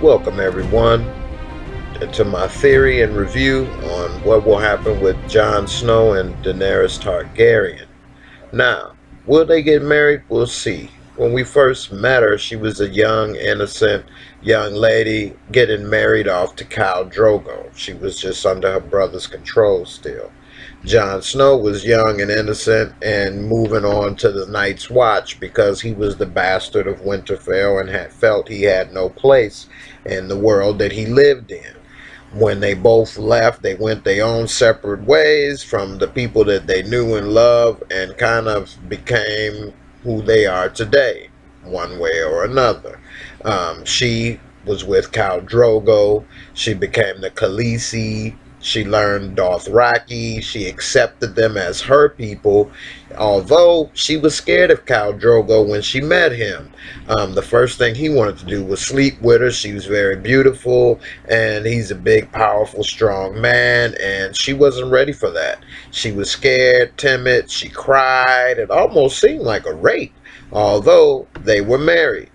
Welcome everyone to my theory and review on what will happen with Jon Snow and Daenerys Targaryen. Now, will they get married? We'll see. When we first met her, she was a young, innocent young lady getting married off to Khal Drogo. She was just under her brother's control still. Jon Snow was young and innocent and moving on to the Night's Watch because he was the bastard of Winterfell and had felt he had no place in the world that he lived in. When they both left, they went their own separate ways from the people that they knew and loved and kind of became who they are today, one way or another. She was with Khal Drogo. She became the Khaleesi. She learned Dothraki. She accepted them as her people, although she was scared of Khal Drogo when she met him. The first thing he wanted to do was sleep with her. She was very beautiful, and he's a big, powerful, strong man, and she wasn't ready for that. She was scared, timid, she cried. It almost seemed like a rape, although they were married.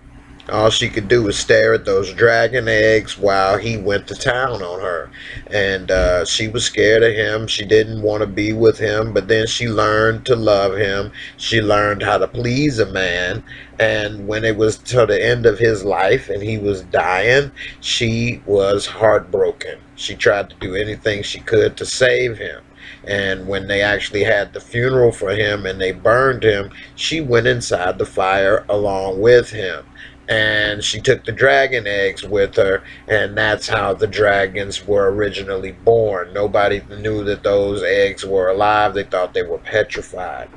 All she could do was stare at those dragon eggs while he went to town on her. And she was scared of him. She didn't want to be with him, but then she learned to love him. She learned how to please a man. And when it was to the end of his life and he was dying, she was heartbroken. She tried to do anything she could to save him. And when they actually had the funeral for him and they burned him, she went inside the fire along with him, and she took the dragon eggs with her, and that's how the dragons were originally born. Nobody knew that those eggs were alive. They thought they were petrified.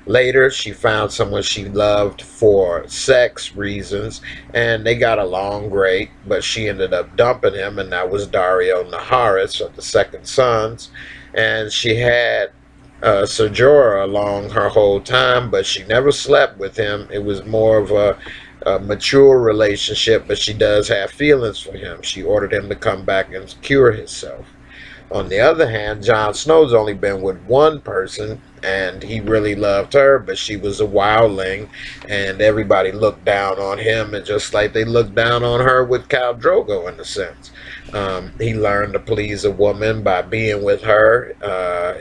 Later, she found someone she loved for sex reasons, and they got along great, but she ended up dumping him, and that was Dario Naharis of the Second Sons. And she had Ser Jorah along her whole time, but she never slept with him. It was more of a mature relationship, but she does have feelings for him. She ordered him to come back and cure himself. On the other hand, Jon Snow's only been with one person, and he really loved her, but she was a wildling, and everybody looked down on him, and just like they looked down on her with Khal Drogo in a sense. He learned to please a woman by being with her.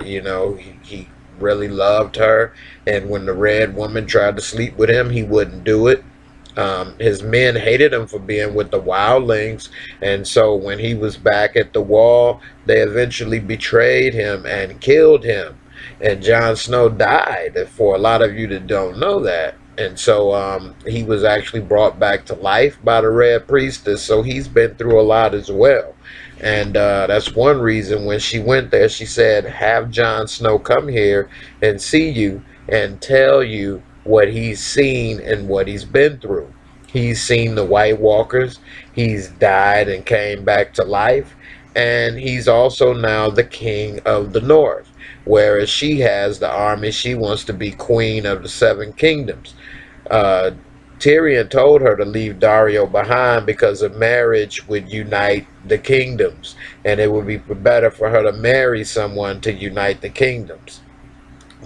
He really loved her, and when the Red Woman tried to sleep with him, he wouldn't do it. His men hated him for being with the wildlings, and so when he was back at the wall, they eventually betrayed him and killed him. And Jon Snow died, for a lot of you that don't know that. And so he was actually brought back to life by the Red Priestess, so he's been through a lot as well. And that's one reason when she went there, she said, have Jon Snow come here and see you and tell you what he's seen and what he's been through. He's seen the White Walkers, he's died and came back to life, and he's also now the king of the North. Whereas she has the army, she wants to be queen of the Seven Kingdoms. Tyrion told her to leave Dario behind because a marriage would unite the kingdoms, and it would be better for her to marry someone to unite the kingdoms.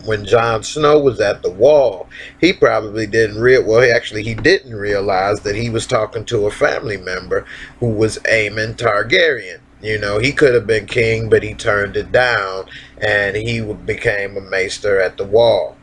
When Jon Snow was at the wall, he probably didn't he didn't realize that he was talking to a family member who was Aemon Targaryen. He could have been king, but he turned it down, and he became a maester at the wall.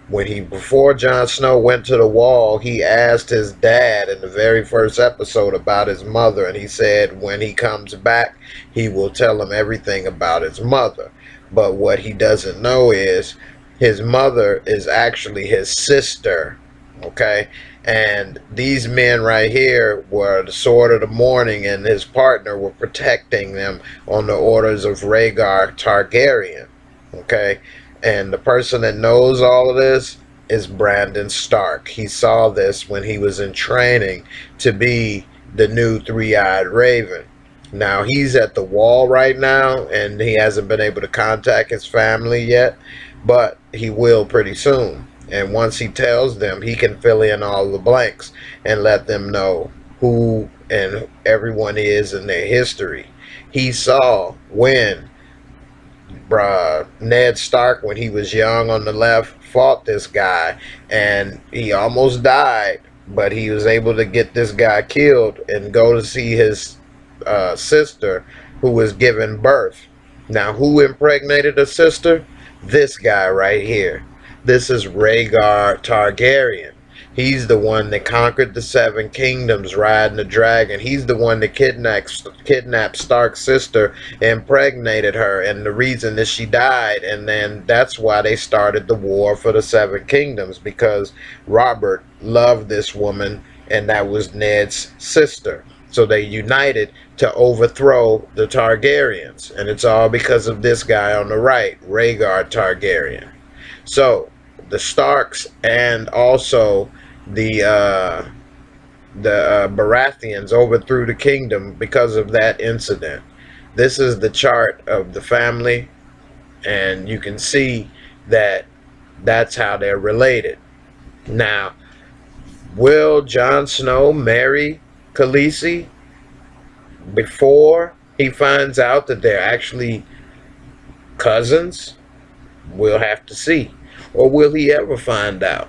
Before Jon Snow went to the wall, he asked his dad in the very first episode about his mother, and he said when he comes back, he will tell him everything about his mother. But what he doesn't know is his mother is actually his sister, okay? And these men right here were the Sword of the Morning, and his partner were protecting them on the orders of Rhaegar Targaryen, okay? And the person that knows all of this is Brandon Stark. He saw this when he was in training to be the new three-eyed raven. Now, he's at the wall right now, and he hasn't been able to contact his family yet, but he will pretty soon. And once he tells them, he can fill in all the blanks and let them know who and everyone is in their history. He saw when Ned Stark, when he was young on the left, fought this guy, and he almost died, but he was able to get this guy killed and go to see his sister who was giving birth. Now, who impregnated her sister? This guy right here. This is Rhaegar Targaryen. He's the one that conquered the Seven Kingdoms riding the dragon. He's the one that kidnapped Stark's sister, impregnated her, and the reason that she died. And then that's why they started the war for the Seven Kingdoms, because Robert loved this woman, and that was Ned's sister. So they united to overthrow the Targaryens. And it's all because of this guy on the right, Rhaegar Targaryen. So the Starks and also the Baratheons overthrew the kingdom because of that incident. This is the chart of the family, and you can see that that's how they're related. Now, will Jon Snow marry Khaleesi before he finds out that they're actually cousins? We'll have to see. Or will he ever find out?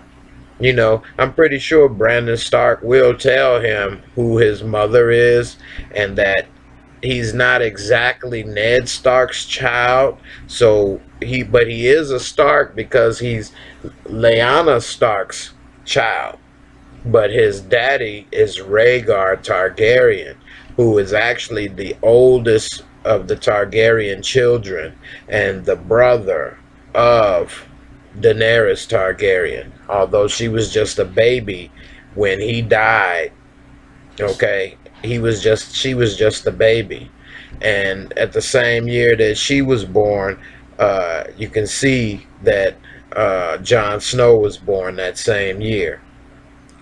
You know, I'm pretty sure Brandon Stark will tell him who his mother is, and that he's not exactly Ned Stark's child. But he is a Stark because he's Lyanna Stark's child. But his daddy is Rhaegar Targaryen, who is actually the oldest of the Targaryen children and the brother of Daenerys Targaryen. Although she was just a baby when he died, okay, she was just a baby. And at the same year that she was born, you can see that Jon Snow was born that same year.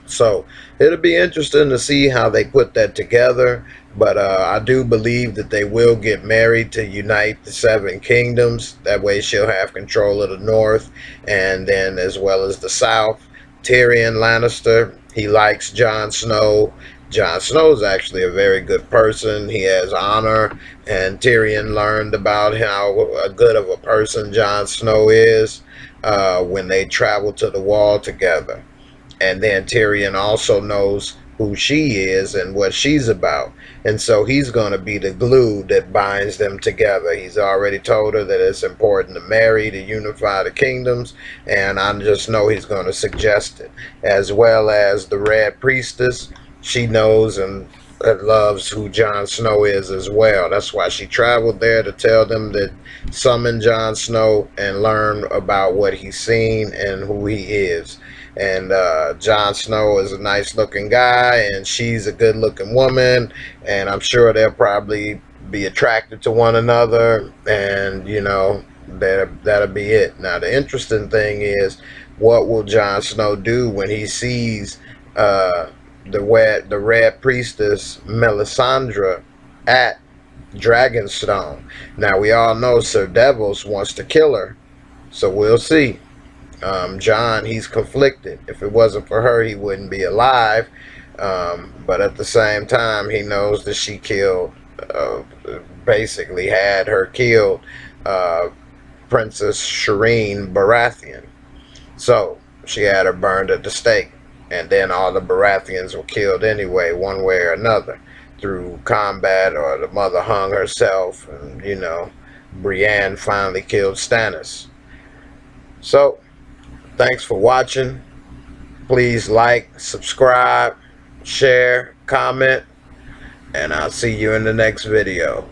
So it'll be interesting to see how they put that together. But I do believe that they will get married to unite the Seven Kingdoms. That way she'll have control of the North, and then as well as the South. Tyrion Lannister, he likes Jon Snow. Jon Snow is actually a very good person. He has honor, and Tyrion learned about how good of a person Jon Snow is when they traveled to the Wall together. And then Tyrion also knows who she is and what she's about. And so he's going to be the glue that binds them together. He's already told her that it's important to marry to unify the kingdoms, and I just know he's going to suggest it. As well as the Red Priestess, she knows and loves who Jon Snow is as well. That's why she traveled there, to tell them that summon Jon Snow and learn about what he's seen and who he is. And Jon Snow is a nice looking guy, and she's a good looking woman, and I'm sure they'll probably be attracted to one another, and you know, that'll be it. Now the interesting thing is, what will Jon Snow do when he sees the Red Priestess Melisandre at Dragonstone? Now we all know Sir Devils wants to kill her, so we'll see. Jon, he's conflicted. If it wasn't for her, he wouldn't be alive. But at the same time, he knows that she killed, basically had her killed, Princess Shireen Baratheon. So she had her burned at the stake. And then all the Baratheons were killed anyway, one way or another, through combat, or the mother hung herself, and you know, Brienne finally killed Stannis. So thanks for watching. Please like, subscribe, share, comment, and I'll see you in the next video.